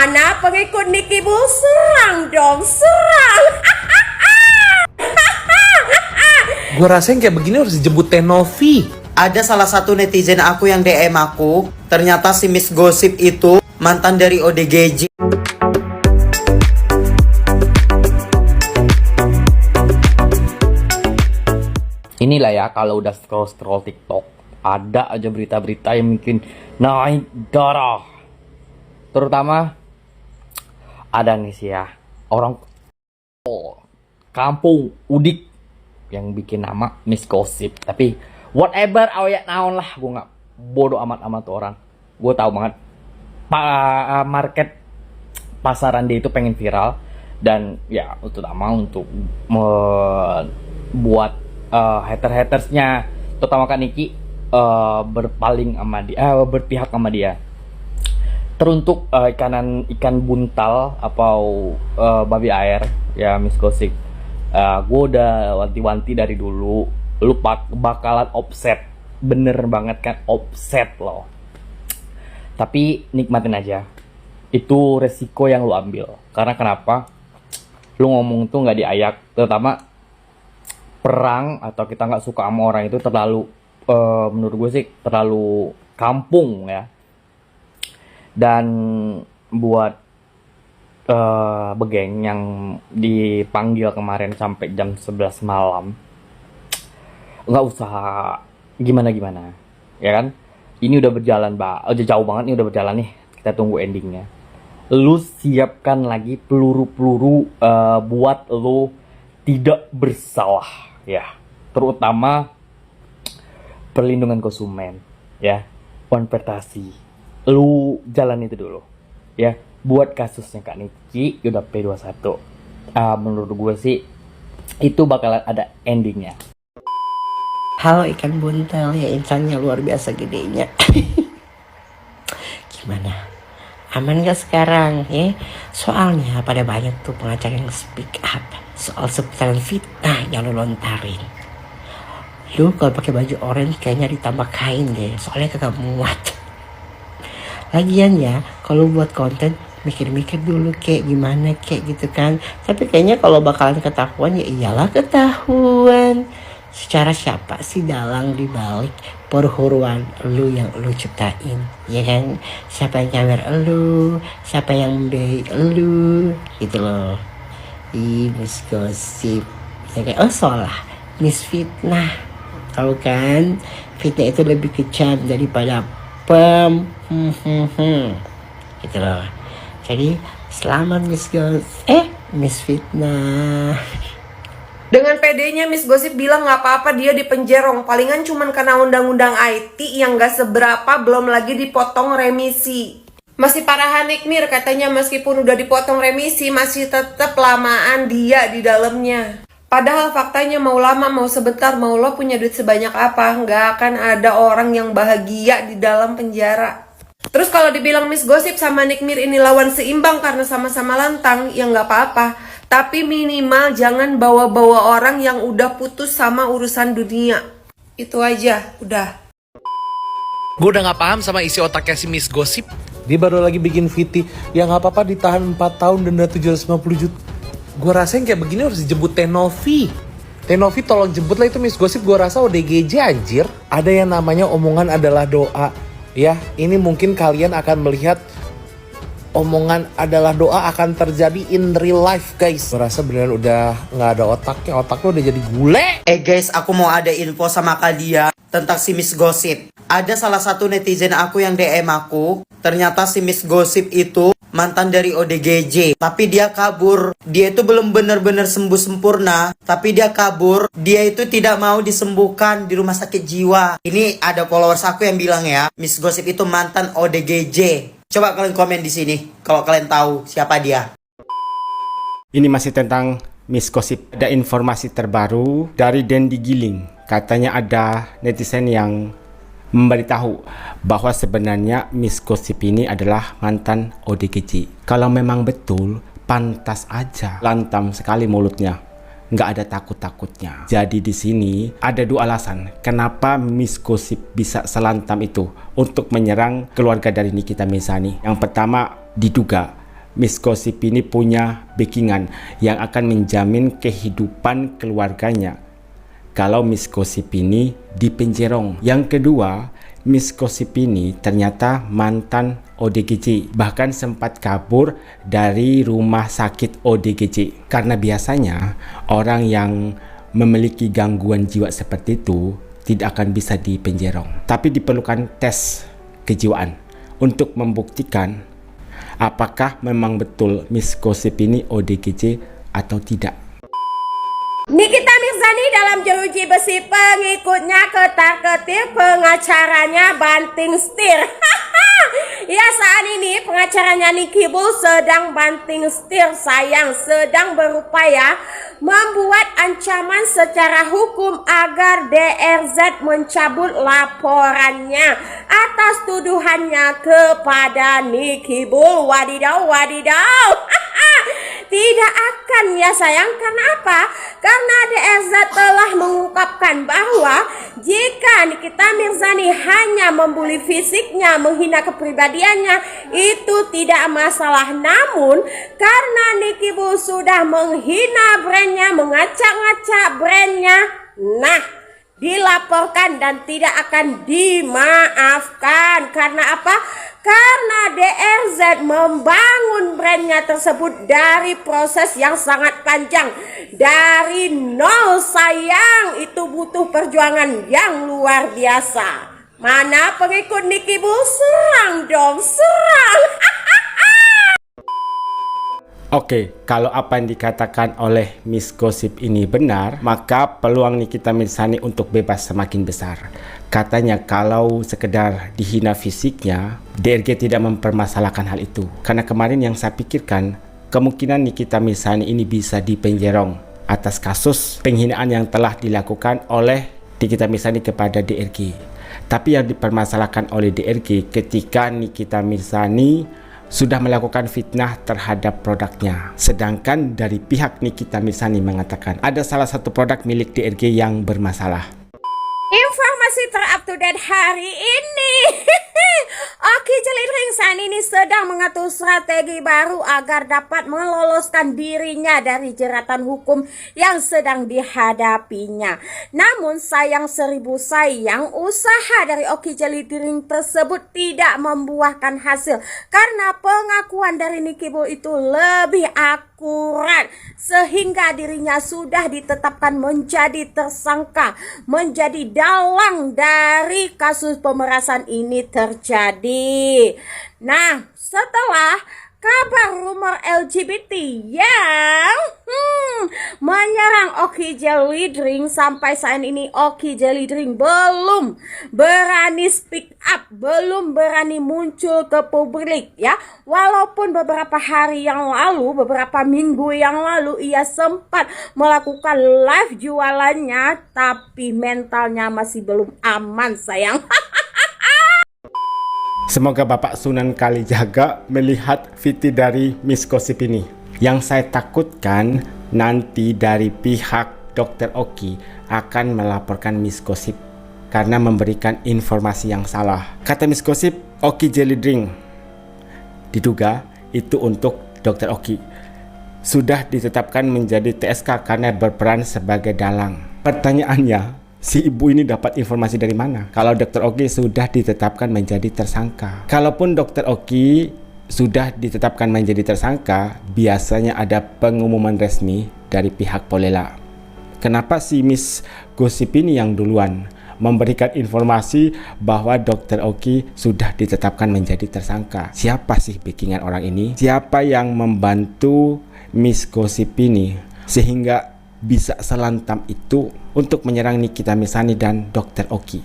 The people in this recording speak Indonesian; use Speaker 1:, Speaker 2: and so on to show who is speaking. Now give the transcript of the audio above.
Speaker 1: Mana pengikut Niki Bu? Serang dong, serang.
Speaker 2: Gue rasain kayak begini harus dijemput Tenovi.
Speaker 3: Ada salah satu netizen aku yang DM aku, ternyata si Miss Gossip itu mantan dari ODGJ.
Speaker 4: Inilah ya, kalau udah scroll TikTok, ada aja berita-berita yang bikin naik darah. Terutama ada nih sih ya, orang kampung Udik yang bikin nama Miss Gossip. Tapi whatever awet naon lah, gue nggak bodoh amat tuh orang. Gue tahu banget market pasaran dia itu pengen viral, dan ya terutama untuk membuat hatersnya, terutama Kak Niki, berpaling sama dia, berpihak sama dia. Teruntuk ikan buntal atau babi air ya Miss Gossip. Gue udah wanti-wanti dari dulu, lu bakalan offset, bener banget kan, offset loh. Tapi nikmatin aja, itu resiko yang lu ambil. Karena kenapa? Lu ngomong tuh nggak diayak, terutama perang atau kita nggak suka sama orang itu terlalu, menurut gue sih terlalu kampung ya. Dan buat Begeng yang dipanggil kemarin sampai jam 11 malam, nggak usah gimana-gimana, ya kan? Ini udah berjalan, udah jauh banget, ini udah berjalan nih. Kita tunggu endingnya. Lu siapkan lagi peluru-peluru buat lu tidak bersalah, ya. Terutama perlindungan konsumen, ya. Konvertasi. Lu jalan itu dulu, ya. Buat kasusnya Kak Niki udah P21, menurut gue sih itu bakalan ada endingnya.
Speaker 5: Halo ikan buntal ya, insannya luar biasa gedenya. Gimana? Aman gak sekarang ya? Soalnya pada banyak tuh pengacara yang speak up soal seputaran fitnah yang lo lontarin. Lu kalau pakai baju orange kayaknya ditambah kain deh, soalnya kagak muat. Lagian ya, kalau buat konten mikir-mikir dulu kayak gimana kayak gitu kan. Tapi kayaknya kalau bakalan ketahuan ya iyalah ketahuan. Secara siapa sih dalang dibalik perhuruan lu yang lu ciptain, ya kan? Siapa yang nyawer lu, siapa yang membeli lu, gitu loh. Miss Gossip ya kan? Oh salah, Miss Fitnah. Tahu kan, fitnah itu lebih kejam daripada gitu loh. Jadi selamat Miss Fitnah.
Speaker 1: Dengan pedenya Miss Gossip bilang nggak apa-apa dia dipenjerong, palingan cuman karena undang-undang IT yang nggak seberapa, belum lagi dipotong remisi. Masih parahan Nikmir katanya, meskipun udah dipotong remisi masih tetap lamaan dia di dalamnya. Padahal faktanya mau lama mau sebentar, mau lo punya duit sebanyak apa, nggak akan ada orang yang bahagia di dalam penjara. Terus kalau dibilang Miss Gossip sama Nikmir ini lawan seimbang karena sama-sama lantang, ya nggak apa-apa. Tapi minimal jangan bawa-bawa orang yang udah putus sama urusan dunia. Itu aja, udah.
Speaker 2: Gue udah gak paham sama isi otaknya si Miss Gossip. Dia baru lagi bikin VT, ya gak apa-apa ditahan 4 tahun denda 750 juta. Gue rasain kayak begini harus dijemput Tenovi. Tenovi tolong jemput lah itu Miss Gossip, gue rasa ODGJ anjir. Ada yang namanya omongan adalah doa. Ya, ini mungkin kalian akan melihat omongan adalah doa akan terjadi in real life, guys. Gue rasa beneran udah nggak ada otaknya udah jadi gule.
Speaker 3: Guys, aku mau ada info sama kalian tentang si Miss Gossip. Ada salah satu netizen aku yang DM aku, ternyata si Miss Gossip itu mantan dari ODGJ. Tapi dia kabur. Dia itu belum benar-benar sembuh sempurna, tapi dia kabur. Dia itu tidak mau disembuhkan di rumah sakit jiwa. Ini ada followers aku yang bilang ya, Miss Gossip itu mantan ODGJ. Coba kalian komen di sini kalau kalian tahu siapa dia.
Speaker 6: Ini masih tentang Miss Gossip. Ada informasi terbaru dari Dendi Giling. Katanya ada netizen yang memberitahu bahwa sebenarnya Miss Gossip ini adalah mantan ODGJ. Kalau memang betul, pantas aja lantam sekali mulutnya, nggak ada takut-takutnya. Jadi di sini ada dua alasan kenapa Miss Gossip bisa selantam itu untuk menyerang keluarga dari Nikita Mirzani. Yang pertama, diduga Miss Gossip ini punya backingan yang akan menjamin kehidupan keluarganya kalau Miss Gossip ini dipenjerong. Yang kedua, Miss Gossip ini ternyata mantan ODGJ, bahkan sempat kabur dari rumah sakit ODGJ. Karena biasanya orang yang memiliki gangguan jiwa seperti itu tidak akan bisa dipenjerong. Tapi diperlukan tes kejiwaan untuk membuktikan apakah memang betul Miss Gossip ini ODGJ atau tidak.
Speaker 1: Nikita Mirzani dalam jeruji besi, pengikutnya ketar-ketir, pengacaranya banting setir. Ya, saat ini pengacaranya Nicky Bull sedang banting setir, sayang, sedang berupaya membuat ancaman secara hukum agar DRZ mencabut laporannya atas tuduhannya kepada Nicky Bull. Wadidaw, wadidaw. Tidak akan ya sayang, karena apa? Karena DRZ telah mengungkapkan bahwa jika Nikita Mirzani hanya membuli fisiknya, menghina kepribadiannya, itu tidak masalah. Namun karena Nicky Bull sudah menghina brandnya, mengacak-ngacak brandnya, nah, dilaporkan dan tidak akan dimaafkan. Karena apa? Karena DRZ membangun brandnya tersebut dari proses yang sangat panjang, dari nol sayang. Itu butuh perjuangan yang luar biasa. Mana pengikut Nicky Bull? Serang dong, serang.
Speaker 6: Oke, kalau apa yang dikatakan oleh Miss Gossip ini benar, maka peluang Nikita Mirzani untuk bebas semakin besar. Katanya kalau sekedar dihina fisiknya, DRG tidak mempermasalahkan hal itu. Karena kemarin yang saya pikirkan, kemungkinan Nikita Mirzani ini bisa dipenjerong atas kasus penghinaan yang telah dilakukan oleh Nikita Mirzani kepada DRG. Tapi yang dipermasalahkan oleh DRG ketika Nikita Mirzani sudah melakukan fitnah terhadap produknya. Sedangkan dari pihak Nikita Mirzani mengatakan ada salah satu produk milik DRG yang bermasalah.
Speaker 1: Informasi terupdate hari ini. Oki Jelly Drink saat ini sedang mengatur strategi baru agar dapat meloloskan dirinya dari jeratan hukum yang sedang dihadapinya. Namun sayang seribu sayang, usaha dari Oki Jelly Drink tersebut tidak membuahkan hasil karena pengakuan dari Nicky Bull itu lebih akurat, sehingga dirinya sudah ditetapkan menjadi tersangka, menjadi dalang dari kasus pemerasan ini terjadi. Nah, setelah kabar rumor LGBT yang menyerang Oki Jelly Drink, sampai saat ini Oki Jelly Drink belum berani speak up, belum berani muncul ke publik ya. Walaupun beberapa hari yang lalu, beberapa minggu yang lalu ia sempat melakukan live jualannya, tapi mentalnya masih belum aman sayang.
Speaker 6: Semoga Bapak Sunan Kalijaga melihat VT dari Miss Gossip ini. Yang saya takutkan nanti dari pihak Dr. Oki akan melaporkan Miss Gossip karena memberikan informasi yang salah. Kata Miss Gossip, Oki Jelly Drink diduga itu untuk Dr. Oki sudah ditetapkan menjadi TSK karena berperan sebagai dalang. Pertanyaannya, si ibu ini dapat informasi dari mana kalau Dr. Oki sudah ditetapkan menjadi tersangka? Kalaupun Dr. Oki sudah ditetapkan menjadi tersangka, biasanya ada pengumuman resmi dari pihak Polela. Kenapa si Miss Gossip ini yang duluan memberikan informasi bahwa Dr. Oki sudah ditetapkan menjadi tersangka? Siapa sih backingan orang ini? Siapa yang membantu Miss Gossip ini sehingga bisa selantam itu untuk menyerang Nikita Mirzani dan Dr. Oki?